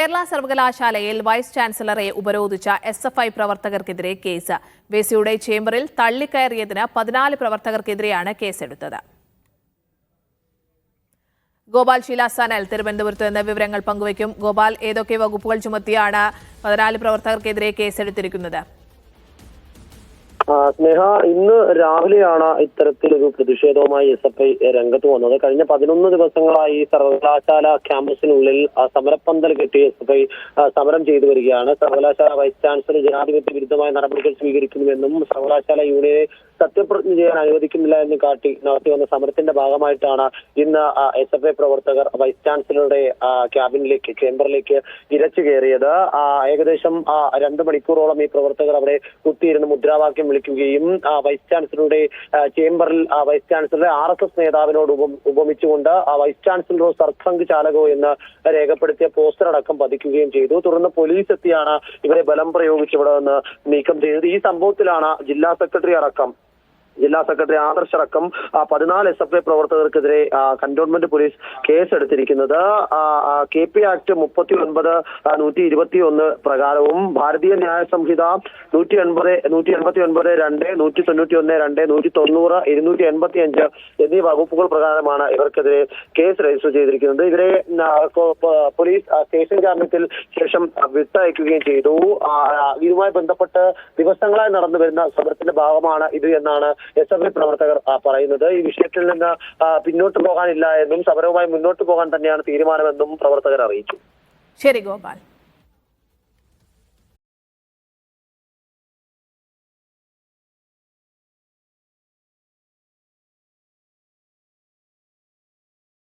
കേരള സർവകലാശാലയിൽ vice ചാൻസലറെ ഉപരോധിച്ച SFI പ്രവർത്തകർക്കെതിരെ case. വേസിയുടെ ചേംബറിൽ തള്ളിക്കയറിയതിന് 14 പ്രവർത്തകർക്കെതിരെയാണ് കേസെടുത്തത്. ഗോപാൽ ശീലാസനൽ തിരുവനന്തപുരത്ത് നിന്ന് വിവരങ്ങൾ പങ്കുവയ്ക്കും. ഗോപാൽ, ഏതൊക്കെ വകുപ്പുകൾ ചുമത്തിയാണ് 14 പ്രവർത്തകർക്കെതിരെ കേസെടുത്തിരിക്കുന്നത്? സ്നേഹ, ഇന്ന് രാവിലെയാണ് ഇത്തരത്തിലൊരു പ്രതിഷേധവുമായി എസ്എഫ്ഐ രംഗത്ത് വന്നത്. കഴിഞ്ഞ 11 ദിവസങ്ങളായി സർവകലാശാല ക്യാമ്പസിനുള്ളിൽ സമരപ്പന്തൽ കെട്ടി എസ്എഫ്ഐ സമരം ചെയ്തു വരികയാണ്. സർവകലാശാല വൈസ് ചാൻസലർ ജനാധിപത്യ വിരുദ്ധമായ നടപടികൾ സ്വീകരിക്കുന്നുവെന്നും സർവകലാശാല യൂണിയനെ സത്യപ്രതിജ്ഞ ചെയ്യാൻ അനുവദിക്കുന്നില്ല എന്ന് കാട്ടി നടത്തിവന്ന സമരത്തിന്റെ ഭാഗമായിട്ടാണ് ഇന്ന് എസ്എഫ്ഐ പ്രവർത്തകർ വൈസ് ചാൻസലറുടെ ക്യാബിനിലേക്ക്, ചേംബറിലേക്ക് ഇരച്ചു കയറിയത്. ഏകദേശം 2 മണിക്കൂറോളം ഈ പ്രവർത്തകർ അവിടെ കുത്തിയിരുന്ന് മുദ്രാവാക്യം വിളിക്കുകയും വൈസ് ചാൻസലറുടെ ചേംബറിൽ വൈസ് ചാൻസലറെ RSS നേതാവിനോട് ഉപമിച്ചുകൊണ്ട് വൈസ് ചാൻസലറോ സർസംഘ് ചാലകോ എന്ന് രേഖപ്പെടുത്തിയ പോസ്റ്റർ അടക്കം പതിക്കുകയും ചെയ്തു. തുടർന്ന് പോലീസ് എത്തിയാണ് ഇവരെ ബലം പ്രയോഗിച്ച് ഇവിടെ നിന്ന് നീക്കം ചെയ്തത്. ഈ സംഭവത്തിലാണ് ജില്ലാ സെക്രട്ടറി ആദർശ് അടക്കം 14 എസ്എഫ്ഐ പ്രവർത്തകർക്കെതിരെ കന്റോൺമെന്റ് പോലീസ് കേസെടുത്തിരിക്കുന്നത്. KP ആക്ട് 39(121) പ്രകാരവും ഭാരതീയ ന്യായ സംഹിത 189, 2, 191, 2, 190, 285 എന്നീ വകുപ്പുകൾ പ്രകാരമാണ് ഇവർക്കെതിരെ കേസ് രജിസ്റ്റർ ചെയ്തിരിക്കുന്നത്. ഇവരെ പോലീസ് സ്റ്റേഷൻ ജാമ്യത്തിൽ ശേഷം വിട്ടയക്കുകയും ചെയ്തു. ഇതുമായി ബന്ധപ്പെട്ട് ദിവസങ്ങളായി നടന്നു വരുന്ന സമരത്തിന്റെ ഭാഗമാണ് ഇത് എന്നാണ് എസ്എഫ്ഐ പ്രവർത്തകർ പറയുന്നത്. ഈ വിഷയത്തിൽ നിന്ന് പിന്നോട്ട് പോകാനില്ല എന്നും സമരവുമായി മുന്നോട്ട് പോകാൻ തന്നെയാണ് തീരുമാനമെന്നും പ്രവർത്തകർ അറിയിച്ചു. ശരി ഗോപാൽ.